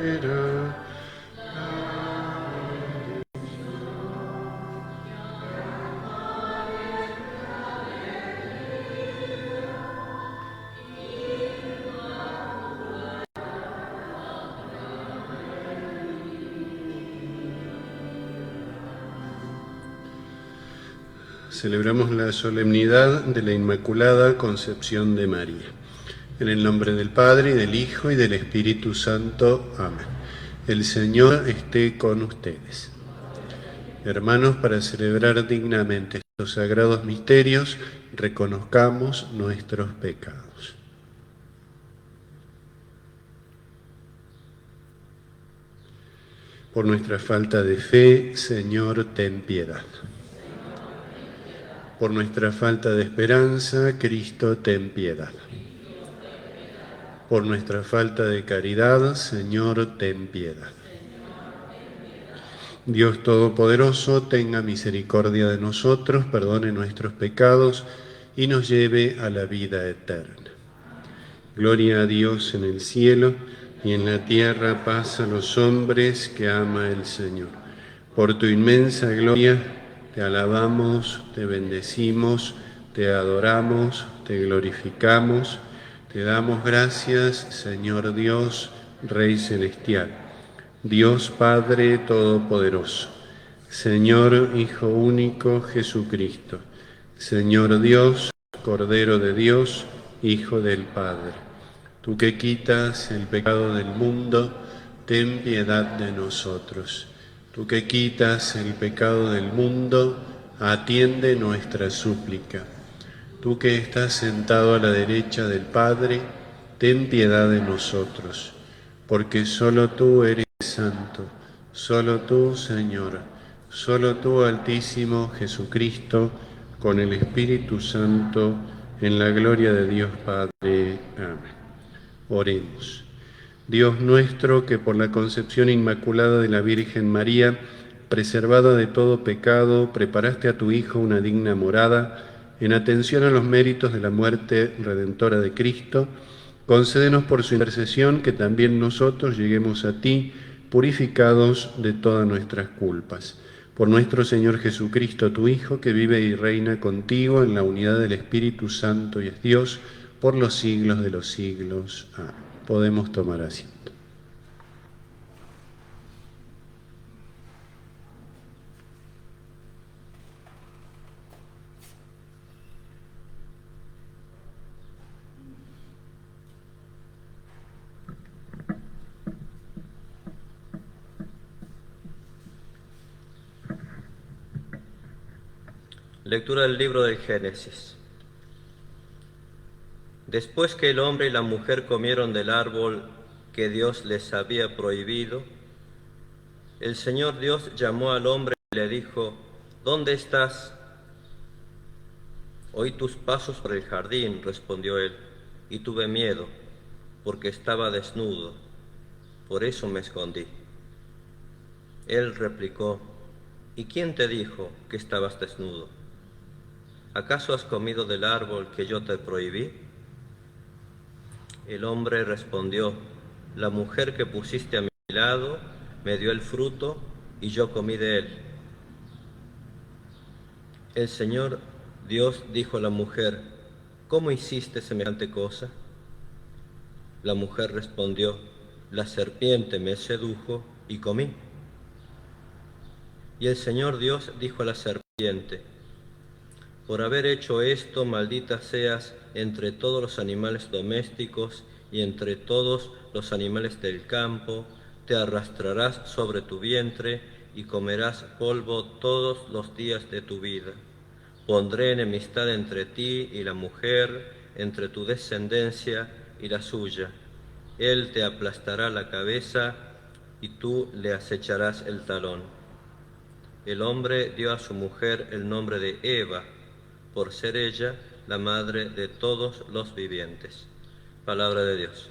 era. Celebramos la solemnidad de la Inmaculada Concepción de María. En el nombre del Padre, y del Hijo, y del Espíritu Santo. Amén. El Señor esté con ustedes. Hermanos, para celebrar dignamente estos sagrados misterios, reconozcamos nuestros pecados. Por nuestra falta de fe, Señor, ten piedad. Por nuestra falta de esperanza, Cristo, ten piedad. Por nuestra falta de caridad, Señor, ten piedad. Dios Todopoderoso, tenga misericordia de nosotros, perdone nuestros pecados y nos lleve a la vida eterna. Gloria a Dios en el cielo y en la tierra paz a los hombres que ama el Señor. Por tu inmensa gloria te alabamos, te bendecimos, te adoramos, te glorificamos, te damos gracias, Señor Dios, Rey celestial, Dios Padre Todopoderoso, Señor Hijo único Jesucristo, Señor Dios, Cordero de Dios, Hijo del Padre. Tú que quitas el pecado del mundo, ten piedad de nosotros. Tú que quitas el pecado del mundo, atiende nuestra súplica. Tú que estás sentado a la derecha del Padre, ten piedad de nosotros, porque solo tú eres santo, solo tú, Señor, solo tú, Altísimo Jesucristo, con el Espíritu Santo, en la gloria de Dios Padre. Amén. Oremos. Dios nuestro, que por la concepción inmaculada de la Virgen María, preservada de todo pecado, preparaste a tu Hijo una digna morada, en atención a los méritos de la muerte redentora de Cristo, concédenos por su intercesión que también nosotros lleguemos a ti, purificados de todas nuestras culpas. Por nuestro Señor Jesucristo, tu Hijo, que vive y reina contigo en la unidad del Espíritu Santo y es Dios, por los siglos de los siglos. Amén. Podemos tomar asiento. Lectura del libro del Génesis. Después que el hombre y la mujer comieron del árbol que Dios les había prohibido, el Señor Dios llamó al hombre y le dijo: ¿Dónde estás? Oí tus pasos por el jardín, respondió él, y tuve miedo, porque estaba desnudo, por eso me escondí. Él replicó: ¿Y quién te dijo que estabas desnudo? ¿Acaso has comido del árbol que yo te prohibí? El hombre respondió: La mujer que pusiste a mi lado me dio el fruto y yo comí de él. El Señor Dios dijo a la mujer: ¿Cómo hiciste semejante cosa? La mujer respondió: La serpiente me sedujo y comí. Y el Señor Dios dijo a la serpiente: Por haber hecho esto, maldita seas entre todos los animales domésticos y entre todos los animales del campo, te arrastrarás sobre tu vientre y comerás polvo todos los días de tu vida. Pondré enemistad entre ti y la mujer, entre tu descendencia y la suya. Él te aplastará la cabeza y tú le acecharás el talón. El hombre dio a su mujer el nombre de Eva, por ser ella la madre de todos los vivientes. Palabra de Dios.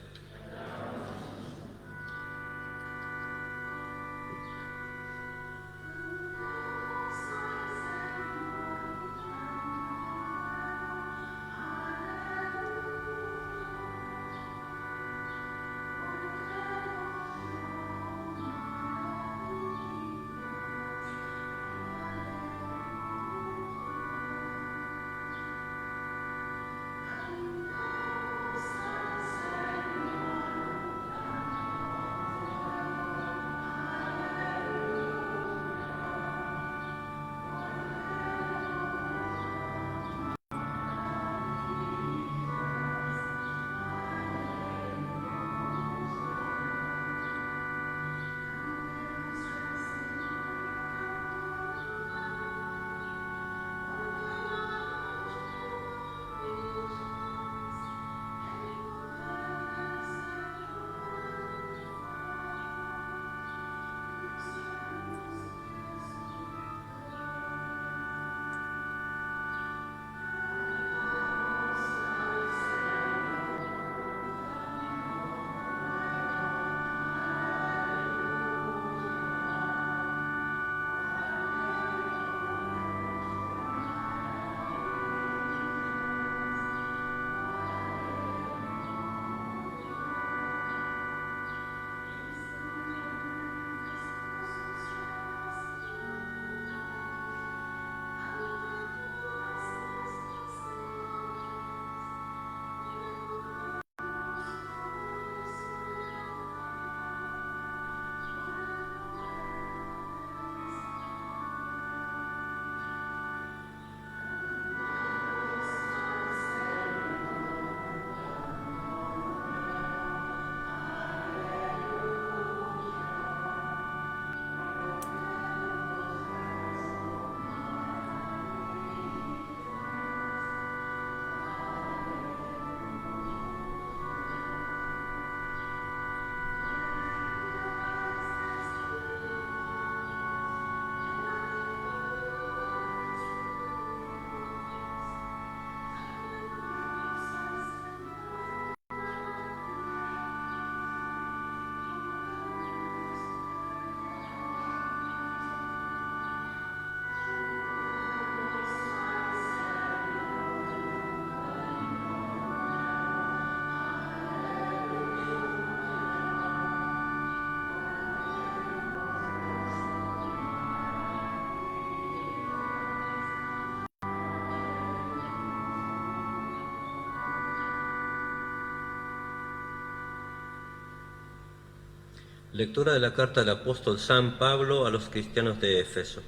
Lectura de la carta del apóstol San Pablo a los cristianos de Éfeso.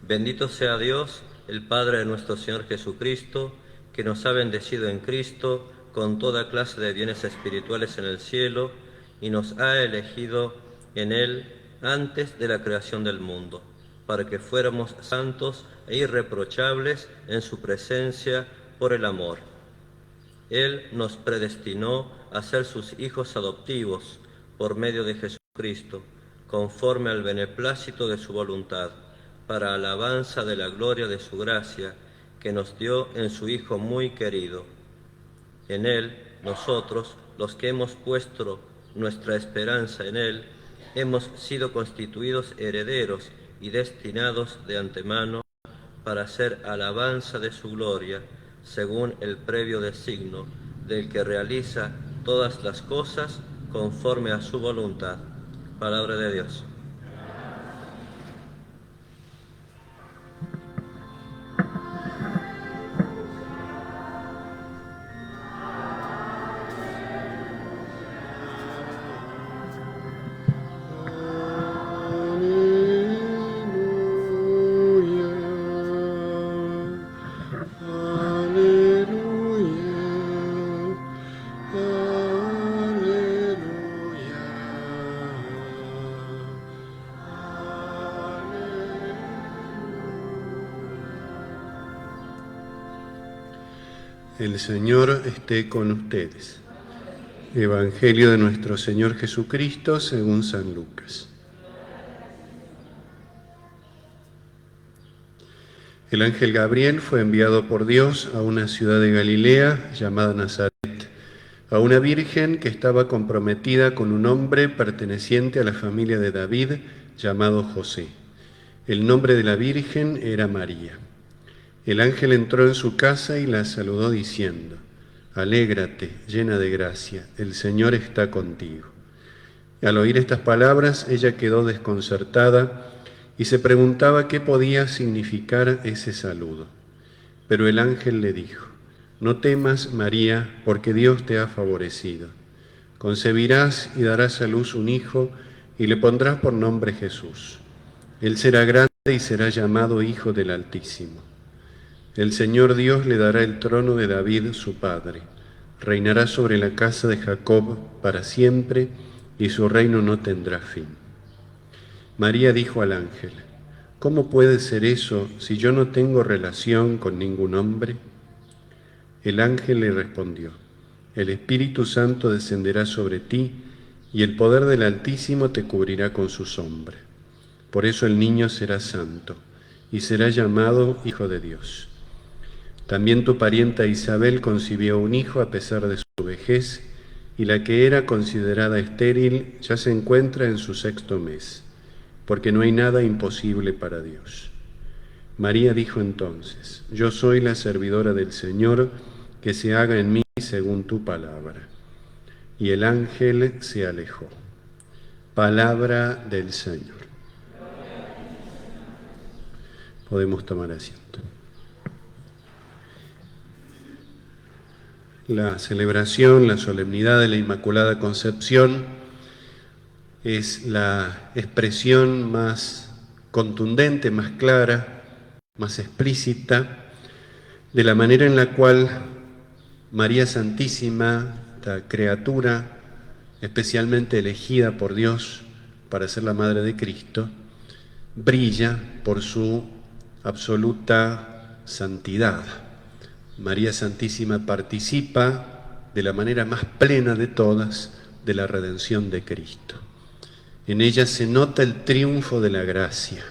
Bendito sea Dios, el Padre de nuestro Señor Jesucristo, que nos ha bendecido en Cristo con toda clase de bienes espirituales en el cielo y nos ha elegido en Él antes de la creación del mundo, para que fuéramos santos e irreprochables en su presencia por el amor. Él nos predestinó a ser sus hijos adoptivos por medio de Jesucristo, conforme al beneplácito de su voluntad, para alabanza de la gloria de su gracia, que nos dio en su Hijo muy querido. En Él, nosotros, los que hemos puesto nuestra esperanza en Él, hemos sido constituidos herederos y destinados de antemano para hacer alabanza de su gloria, según el previo designio del que realiza todas las cosas conforme a su voluntad. Palabra de Dios. El Señor esté con ustedes. Evangelio de nuestro Señor Jesucristo según San Lucas. El ángel Gabriel fue enviado por Dios a una ciudad de Galilea llamada Nazaret, a una virgen que estaba comprometida con un hombre perteneciente a la familia de David llamado José. El nombre de la virgen era María. El ángel entró en su casa y la saludó diciendo: «Alégrate, llena de gracia, el Señor está contigo». Al oír estas palabras, ella quedó desconcertada y se preguntaba qué podía significar ese saludo. Pero el ángel le dijo: «No temas, María, porque Dios te ha favorecido. Concebirás y darás a luz un hijo y le pondrás por nombre Jesús. Él será grande y será llamado Hijo del Altísimo. El Señor Dios le dará el trono de David, su padre. Reinará sobre la casa de Jacob para siempre, y su reino no tendrá fin». María dijo al ángel: «¿Cómo puede ser eso si yo no tengo relación con ningún hombre?». El ángel le respondió: «El Espíritu Santo descenderá sobre ti, y el poder del Altísimo te cubrirá con su sombra. Por eso el niño será santo, y será llamado Hijo de Dios. También tu parienta Isabel concibió un hijo a pesar de su vejez, y la que era considerada estéril ya se encuentra en su 6º mes, porque no hay nada imposible para Dios». María dijo entonces: «Yo soy la servidora del Señor, que se haga en mí según tu palabra». Y el ángel se alejó. Palabra del Señor. Podemos tomar asiento. La celebración, la solemnidad de la Inmaculada Concepción es la expresión más contundente, más clara, más explícita de la manera en la cual María Santísima, esta criatura especialmente elegida por Dios para ser la Madre de Cristo, brilla por su absoluta santidad. María Santísima participa de la manera más plena de todas de la redención de Cristo. En ella se nota el triunfo de la gracia,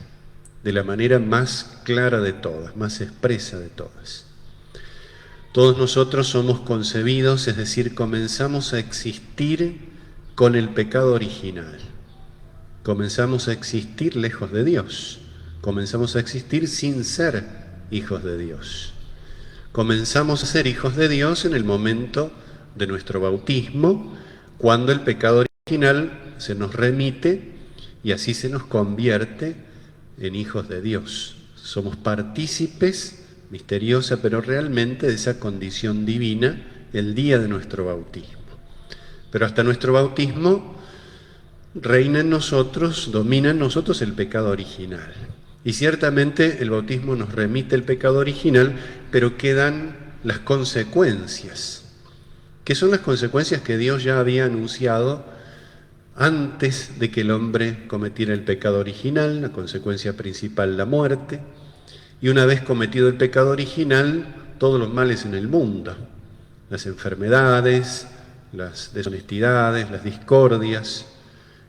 de la manera más clara de todas, más expresa de todas. Todos nosotros somos concebidos, es decir, comenzamos a existir con el pecado original. Comenzamos a existir lejos de Dios. Comenzamos a existir sin ser hijos de Dios. Comenzamos a ser hijos de Dios en el momento de nuestro bautismo, cuando el pecado original se nos remite y así se nos convierte en hijos de Dios. Somos partícipes, misteriosa, pero realmente de esa condición divina el día de nuestro bautismo. Pero hasta nuestro bautismo reina en nosotros, domina en nosotros el pecado original. Y ciertamente el bautismo nos remite el pecado original, pero quedan las consecuencias, que son las consecuencias que Dios ya había anunciado antes de que el hombre cometiera el pecado original. La consecuencia principal, la muerte. Y una vez cometido el pecado original, todos los males en el mundo, las enfermedades, las deshonestidades, las discordias,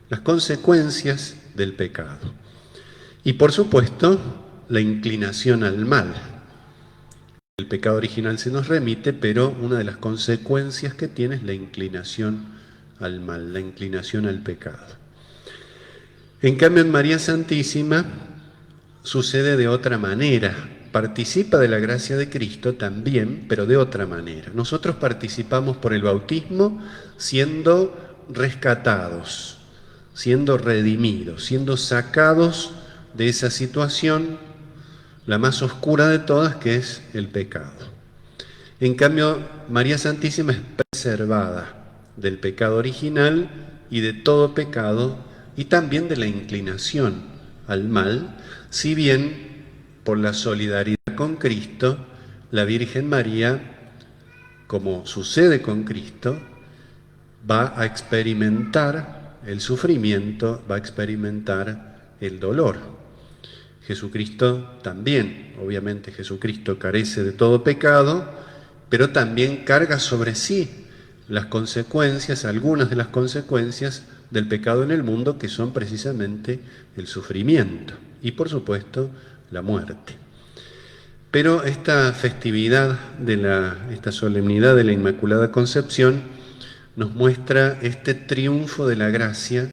las consecuencias del pecado. Y por supuesto, la inclinación al mal. El pecado original se nos remite, pero una de las consecuencias que tiene es la inclinación al mal, la inclinación al pecado. En cambio, en María Santísima sucede de otra manera. Participa de la gracia de Cristo también, pero de otra manera. Nosotros participamos por el bautismo siendo rescatados, siendo redimidos, siendo sacados de esa situación, la más oscura de todas, que es el pecado. En cambio, María Santísima es preservada del pecado original y de todo pecado, y también de la inclinación al mal, si bien por la solidaridad con Cristo, la Virgen María, como sucede con Cristo, va a experimentar el sufrimiento, va a experimentar el dolor. Jesucristo también, obviamente Jesucristo carece de todo pecado, pero también carga sobre sí las consecuencias, algunas de las consecuencias del pecado en el mundo, que son precisamente el sufrimiento y, por supuesto, la muerte. Pero esta festividad, esta solemnidad de la Inmaculada Concepción, nos muestra este triunfo de la gracia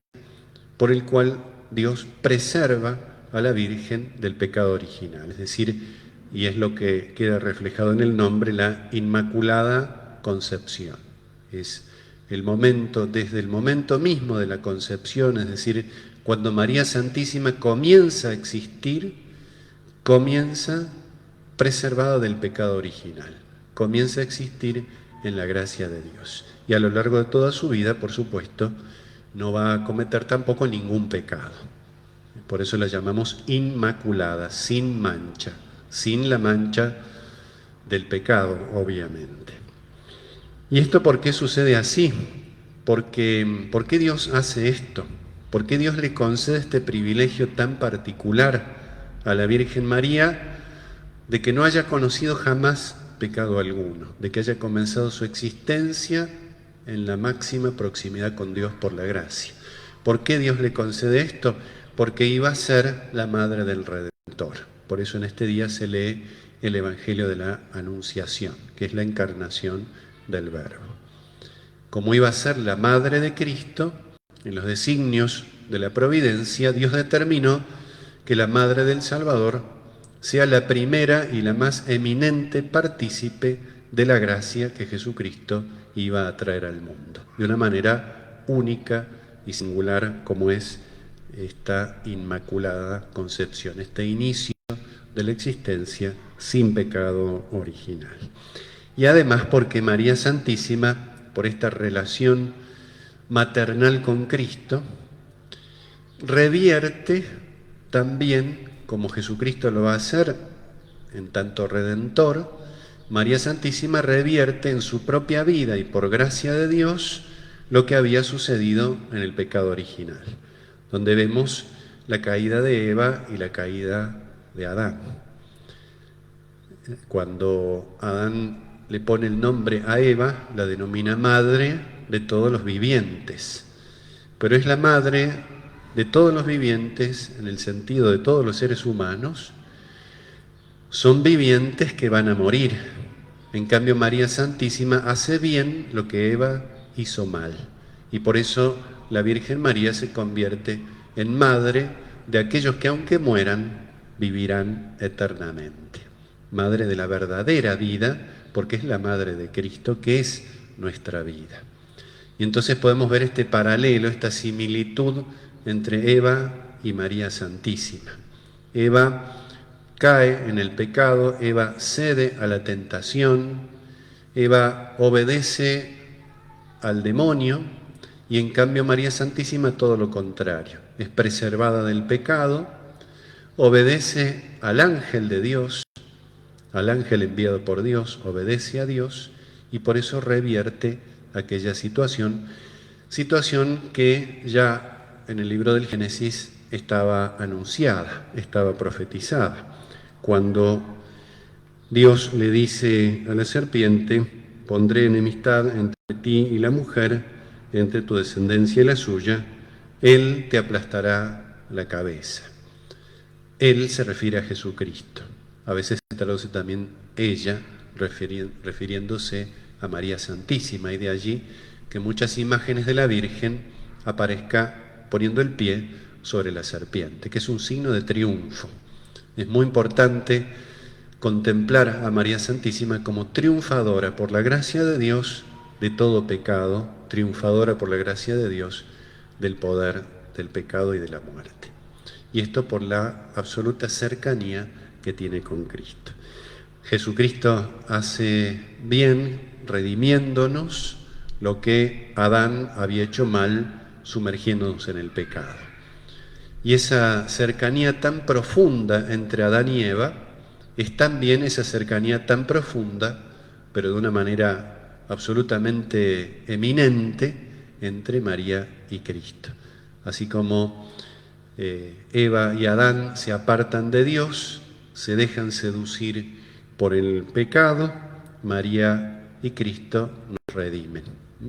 por el cual Dios preserva a la Virgen del pecado original. Es decir, y es lo que queda reflejado en el nombre, la Inmaculada Concepción. Es el momento, desde el momento mismo de la concepción, es decir, cuando María Santísima comienza a existir, comienza preservada del pecado original, comienza a existir en la gracia de Dios. Y a lo largo de toda su vida, por supuesto, no va a cometer tampoco ningún pecado. Por eso la llamamos inmaculada, sin mancha, sin la mancha del pecado, obviamente. ¿Y esto por qué sucede así? ¿Por qué Dios hace esto? ¿Por qué Dios le concede este privilegio tan particular a la Virgen María de que no haya conocido jamás pecado alguno, de que haya comenzado su existencia en la máxima proximidad con Dios por la gracia? ¿Por qué Dios le concede esto? Porque iba a ser la madre del Redentor. Por eso en este día se lee el Evangelio de la Anunciación, que es la encarnación del Verbo. Como iba a ser la madre de Cristo, en los designios de la providencia, Dios determinó que la madre del Salvador sea la primera y la más eminente partícipe de la gracia que Jesucristo iba a traer al mundo, de una manera única y singular, como es esta Inmaculada Concepción, este inicio de la existencia sin pecado original. Y además porque María Santísima, por esta relación maternal con Cristo, revierte también, como Jesucristo lo va a hacer en tanto Redentor, María Santísima revierte en su propia vida y por gracia de Dios lo que había sucedido en el pecado original, donde vemos la caída de Eva y la caída de Adán. Cuando Adán le pone el nombre a Eva, la denomina madre de todos los vivientes, pero es la madre de todos los vivientes en el sentido de todos los seres humanos. Son vivientes que van a morir. En cambio, María Santísima hace bien lo que Eva hizo mal, y por eso la Virgen María se convierte en madre de aquellos que, aunque mueran, vivirán eternamente. Madre de la verdadera vida, porque es la madre de Cristo, que es nuestra vida. Y entonces podemos ver este paralelo, esta similitud entre Eva y María Santísima. Eva cae en el pecado, Eva cede a la tentación, Eva obedece al demonio, Y en cambio María Santísima todo lo contrario, es preservada del pecado, obedece al ángel de Dios, al ángel enviado por Dios, obedece a Dios y por eso revierte aquella situación que ya en el libro del Génesis estaba anunciada, estaba profetizada, cuando Dios le dice a la serpiente: pondré enemistad entre ti y la mujer, entre tu descendencia y la suya, él te aplastará la cabeza. Él se refiere a Jesucristo. A veces se traduce también ella, refiriéndose a María Santísima, y de allí que muchas imágenes de la Virgen aparezca poniendo el pie sobre la serpiente, que es un signo de triunfo. Es muy importante contemplar a María Santísima como triunfadora por la gracia de Dios de todo pecado, triunfadora por la gracia de Dios del poder del pecado y de la muerte. Y esto por la absoluta cercanía que tiene con Cristo. Jesucristo hace bien redimiéndonos lo que Adán había hecho mal, sumergiéndonos en el pecado. Y esa cercanía tan profunda entre Adán y Eva es también esa cercanía tan profunda, pero de una manera absolutamente eminente, entre María y Cristo. Así como Eva y Adán se apartan de Dios, se dejan seducir por el pecado, María y Cristo nos redimen,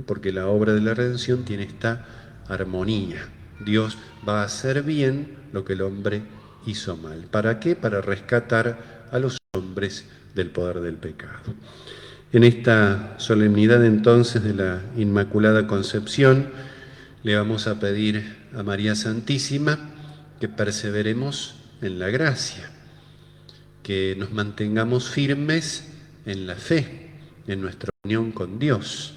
porque la obra de la redención tiene esta armonía. Dios va a hacer bien lo que el hombre hizo mal. ¿Para qué? Para rescatar a los hombres del poder del pecado. En esta solemnidad entonces de la Inmaculada Concepción, le vamos a pedir a María Santísima que perseveremos en la gracia, que nos mantengamos firmes en la fe, en nuestra unión con Dios.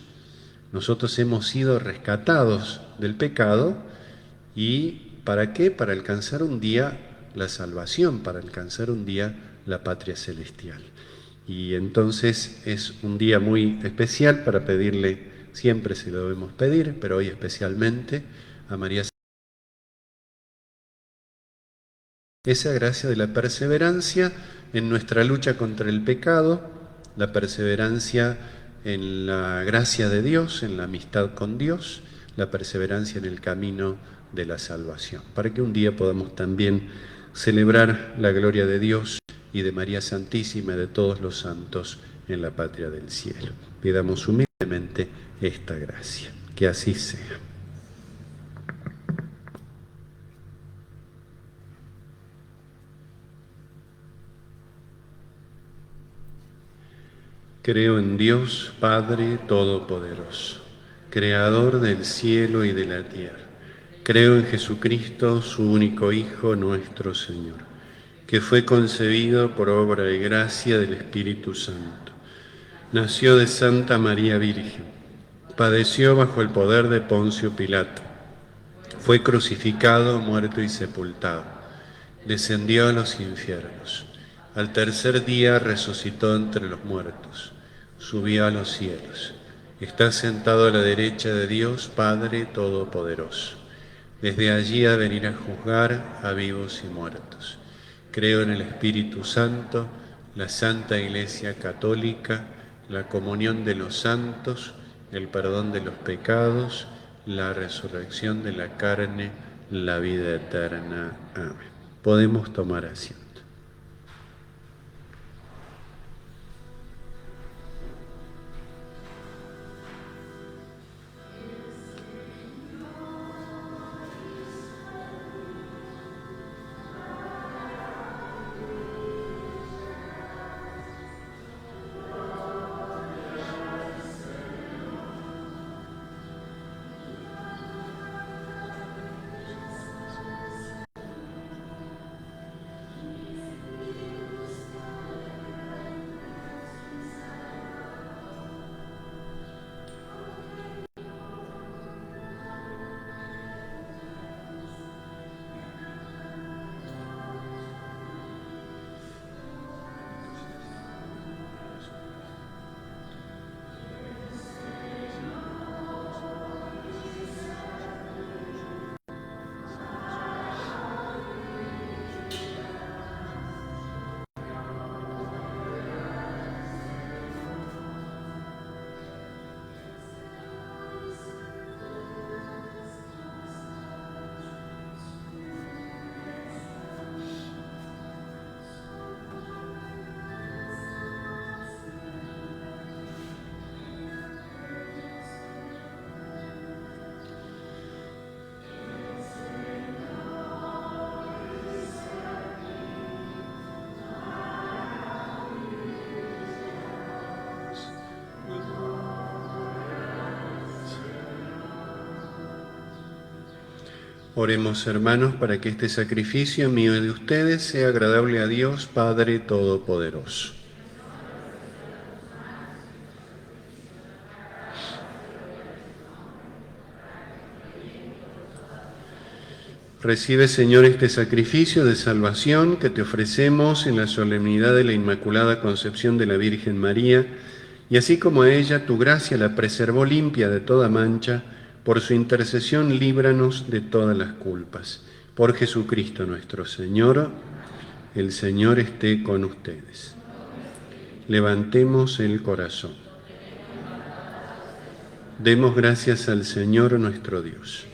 Nosotros hemos sido rescatados del pecado y ¿para qué? Para alcanzar un día la salvación, para alcanzar un día la patria celestial. Y entonces es un día muy especial para pedirle, siempre se lo debemos pedir, pero hoy especialmente a María, esa gracia de la perseverancia en nuestra lucha contra el pecado, la perseverancia en la gracia de Dios, en la amistad con Dios, la perseverancia en el camino de la salvación, para que un día podamos también celebrar la gloria de Dios y de María Santísima y de todos los santos en la patria del cielo. Pidamos humildemente esta gracia. Que así sea. Creo en Dios, Padre Todopoderoso, Creador del cielo y de la tierra. Creo en Jesucristo, su único Hijo, nuestro Señor, que fue concebido por obra y gracia del Espíritu Santo. Nació de Santa María Virgen, padeció bajo el poder de Poncio Pilato, fue crucificado, muerto y sepultado, descendió a los infiernos, al tercer día resucitó entre los muertos, subió a los cielos, está sentado a la derecha de Dios Padre Todopoderoso. Desde allí a venir a juzgar a vivos y muertos. Creo en el Espíritu Santo, la Santa Iglesia Católica, la comunión de los santos, el perdón de los pecados, la resurrección de la carne, la vida eterna. Amén. Podemos tomar asiento. Oremos, hermanos, para que este sacrificio mío y de ustedes sea agradable a Dios Padre Todopoderoso. Recibe, Señor, este sacrificio de salvación que te ofrecemos en la solemnidad de la Inmaculada Concepción de la Virgen María, y así como a ella tu gracia la preservó limpia de toda mancha, por su intercesión líbranos de todas las culpas. Por Jesucristo nuestro Señor, el Señor esté con ustedes. Levantemos el corazón. Demos gracias al Señor nuestro Dios.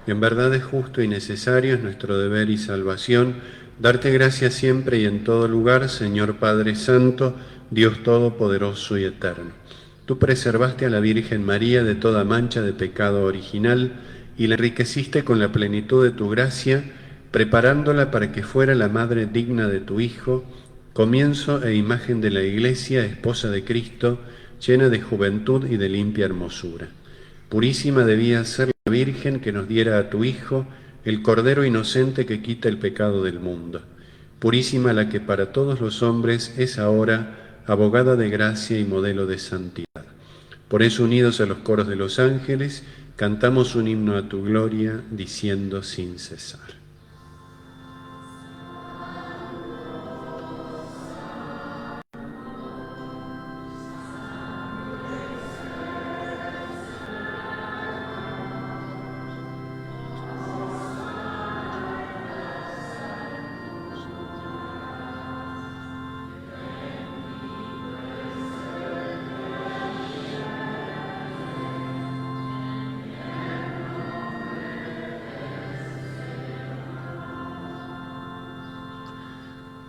En verdad es justo y necesario, es nuestro deber y salvación, darte gracias siempre y en todo lugar, Señor Padre Santo, Dios Todopoderoso y Eterno. Tú preservaste a la Virgen María de toda mancha de pecado original y la enriqueciste con la plenitud de tu gracia, preparándola para que fuera la madre digna de tu Hijo, comienzo e imagen de la Iglesia, esposa de Cristo, llena de juventud y de limpia hermosura. Purísima debía ser la Virgen que nos diera a tu Hijo, el Cordero inocente que quita el pecado del mundo. Purísima la que para todos los hombres es ahora abogada de gracia y modelo de santidad. Por eso, unidos a los coros de los ángeles, cantamos un himno a tu gloria, diciendo sin cesar.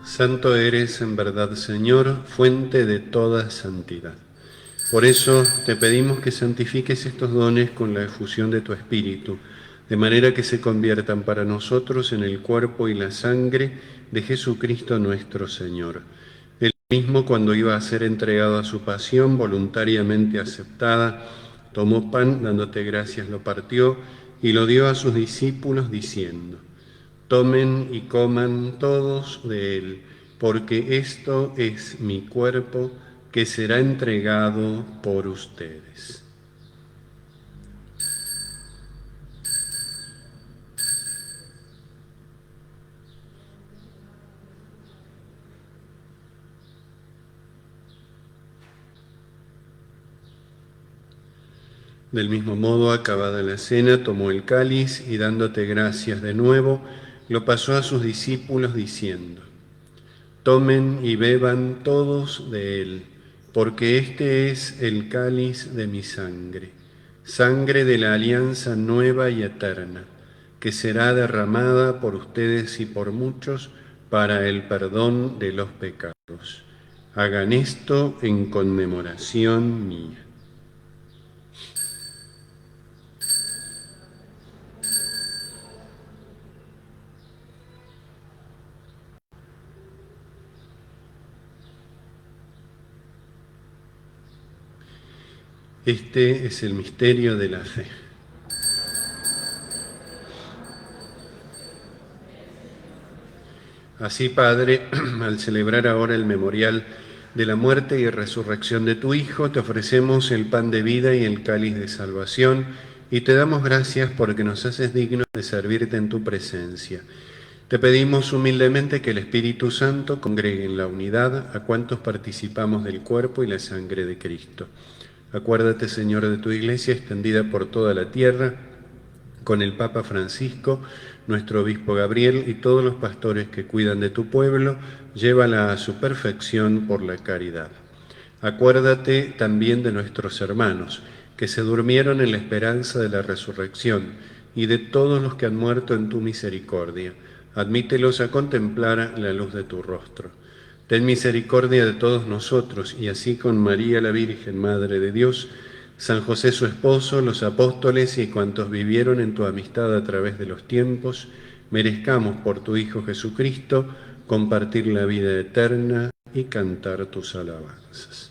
Santo eres en verdad, Señor, fuente de toda santidad. Por eso te pedimos que santifiques estos dones con la efusión de tu Espíritu, de manera que se conviertan para nosotros en el cuerpo y la sangre de Jesucristo nuestro Señor. Él mismo, cuando iba a ser entregado a su pasión voluntariamente aceptada, tomó pan, dándote gracias, lo partió y lo dio a sus discípulos, diciendo: tomen y coman todos de él, porque esto es mi cuerpo que será entregado por ustedes. Del mismo modo, acabada la cena, tomó el cáliz y dándote gracias de nuevo, lo pasó a sus discípulos diciendo: tomen y beban todos de él, porque este es el cáliz de mi sangre, sangre de la alianza nueva y eterna, que será derramada por ustedes y por muchos para el perdón de los pecados. Hagan esto en conmemoración mía. Este es el misterio de la fe. Así, Padre, al celebrar ahora el memorial de la muerte y resurrección de tu Hijo, te ofrecemos el pan de vida y el cáliz de salvación, y te damos gracias porque nos haces dignos de servirte en tu presencia. Te pedimos humildemente que el Espíritu Santo congregue en la unidad a cuantos participamos del cuerpo y la sangre de Cristo. Acuérdate, Señor, de tu Iglesia extendida por toda la tierra, con el Papa Francisco, nuestro obispo Gabriel y todos los pastores que cuidan de tu pueblo, llévala a su perfección por la caridad. Acuérdate también de nuestros hermanos, que se durmieron en la esperanza de la resurrección, y de todos los que han muerto en tu misericordia. Admítelos a contemplar la luz de tu rostro. Ten misericordia de todos nosotros, y así con María la Virgen, Madre de Dios, San José su esposo, los apóstoles y cuantos vivieron en tu amistad a través de los tiempos, merezcamos por tu Hijo Jesucristo compartir la vida eterna y cantar tus alabanzas.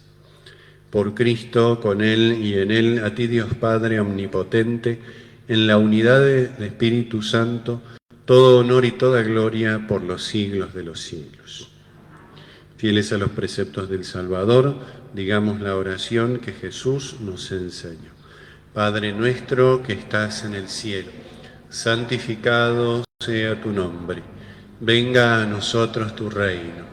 Por Cristo, con Él y en Él, a ti Dios Padre omnipotente, en la unidad del Espíritu Santo, todo honor y toda gloria por los siglos de los siglos. Fieles a los preceptos del Salvador, digamos la oración que Jesús nos enseñó. Padre nuestro que estás en el cielo, santificado sea tu nombre. Venga a nosotros tu reino.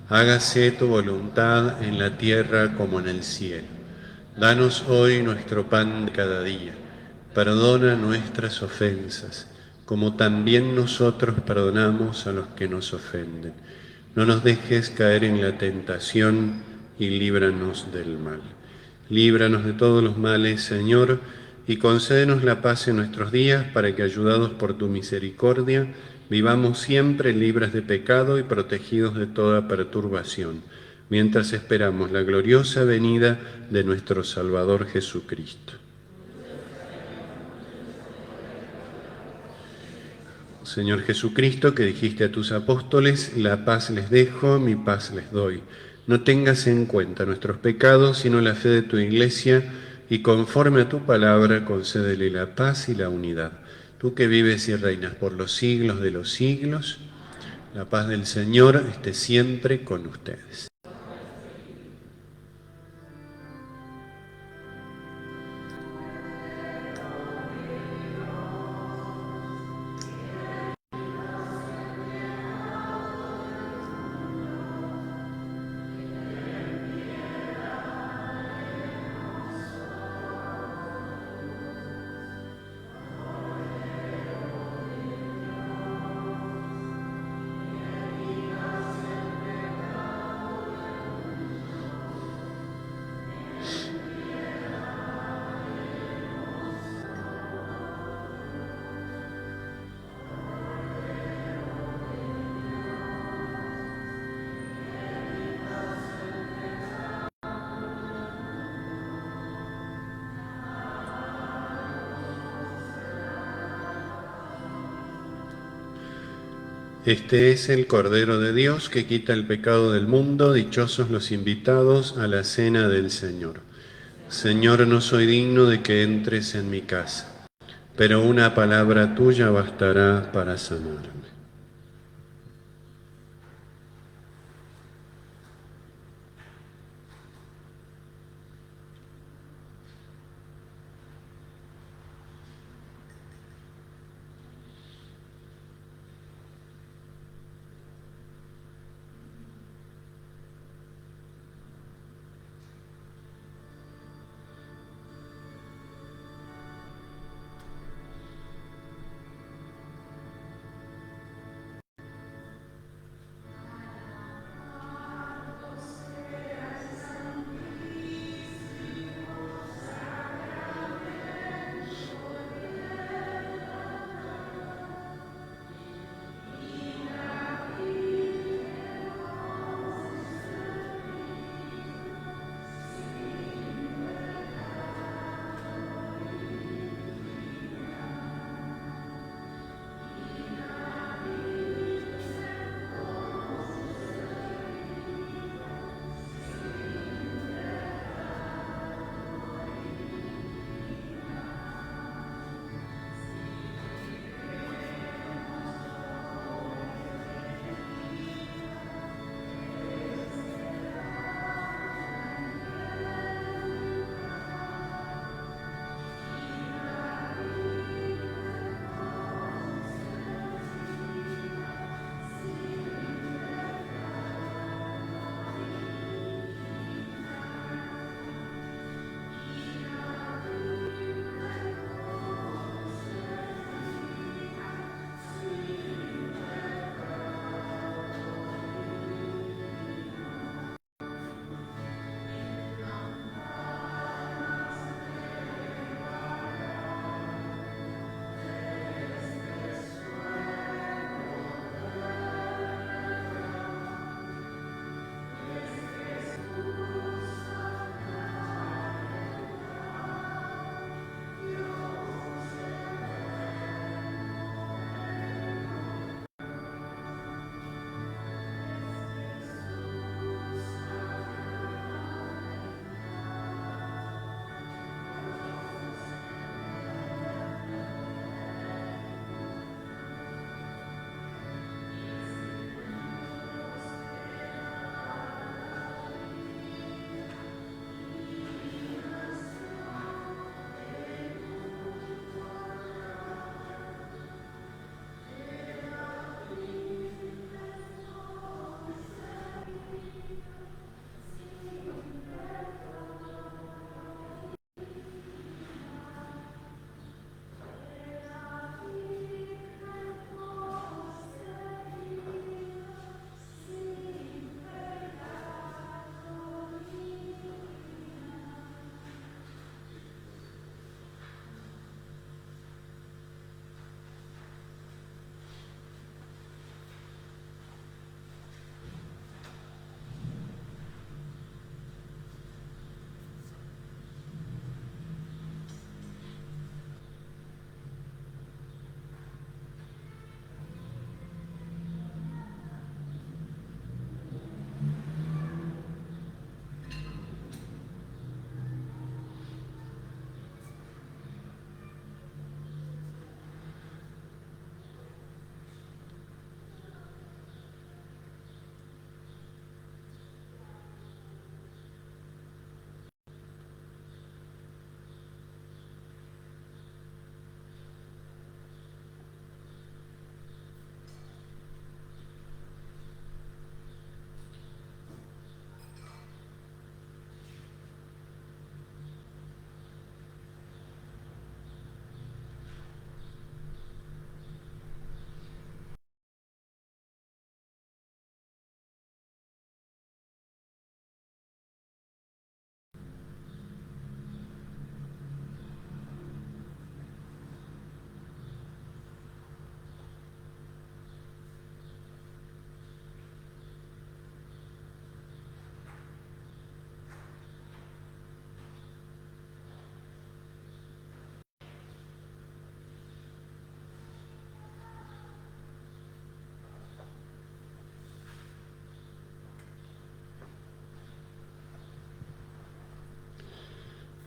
Hágase tu voluntad en la tierra como en el cielo. Danos hoy nuestro pan de cada día. Perdona nuestras ofensas, como también nosotros perdonamos a los que nos ofenden. No nos dejes caer en la tentación y líbranos del mal. Líbranos de todos los males, Señor, y concédenos la paz en nuestros días, para que, ayudados por tu misericordia, vivamos siempre libres de pecado y protegidos de toda perturbación, mientras esperamos la gloriosa venida de nuestro Salvador Jesucristo. Señor Jesucristo, que dijiste a tus apóstoles, la paz les dejo, mi paz les doy. No tengas en cuenta nuestros pecados, sino la fe de tu Iglesia, y conforme a tu palabra, concédele la paz y la unidad. Tú que vives y reinas por los siglos de los siglos, la paz del Señor esté siempre con ustedes. Este es el Cordero de Dios que quita el pecado del mundo. Dichosos los invitados a la cena del Señor. Señor, no soy digno de que entres en mi casa, pero una palabra tuya bastará para sanarme.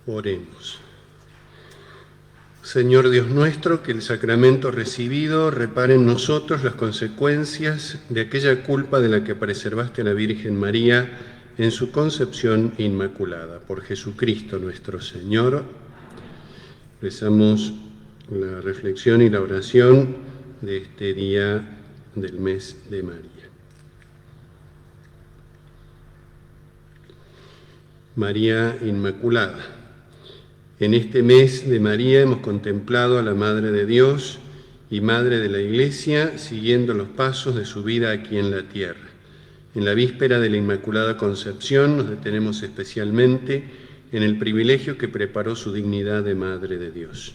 Oremos. Señor Dios nuestro, que el sacramento recibido repare en nosotros las consecuencias de aquella culpa de la que preservaste a la Virgen María en su concepción inmaculada. Por Jesucristo nuestro Señor. Rezamos la reflexión y la oración de este día del mes de María. María Inmaculada. En este mes de María hemos contemplado a la Madre de Dios y Madre de la Iglesia, siguiendo los pasos de su vida aquí en la tierra. En la víspera de la Inmaculada Concepción nos detenemos especialmente en el privilegio que preparó su dignidad de Madre de Dios.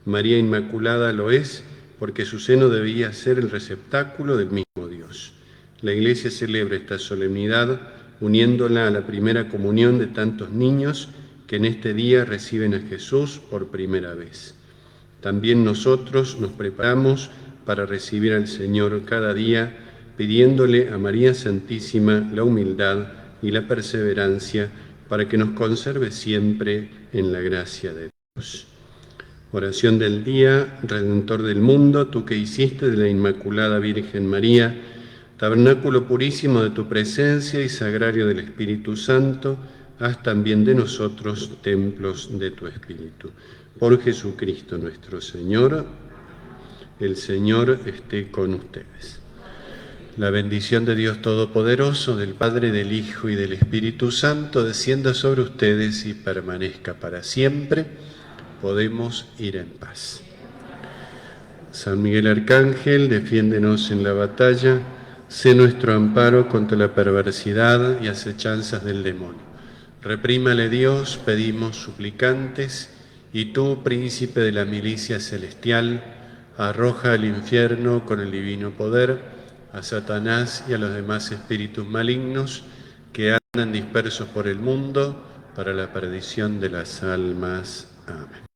María Inmaculada lo es porque su seno debía ser el receptáculo del mismo Dios. La Iglesia celebra esta solemnidad uniéndola a la primera comunión de tantos niños que en este día reciben a Jesús por primera vez. También nosotros nos preparamos para recibir al Señor cada día, pidiéndole a María Santísima la humildad y la perseverancia para que nos conserve siempre en la gracia de Dios. Oración del día. Redentor del mundo, tú que hiciste de la Inmaculada Virgen María tabernáculo purísimo de tu presencia y sagrario del Espíritu Santo, haz también de nosotros templos de tu Espíritu. Por Jesucristo nuestro Señor. El Señor esté con ustedes. La bendición de Dios Todopoderoso, del Padre, del Hijo y del Espíritu Santo, descienda sobre ustedes y permanezca para siempre. Podemos ir en paz. San Miguel Arcángel, defiéndenos en la batalla. Sé nuestro amparo contra la perversidad y acechanzas del demonio. Reprímale Dios, pedimos suplicantes, y tú, príncipe de la milicia celestial, arroja al infierno con el divino poder a Satanás y a los demás espíritus malignos que andan dispersos por el mundo para la perdición de las almas. Amén.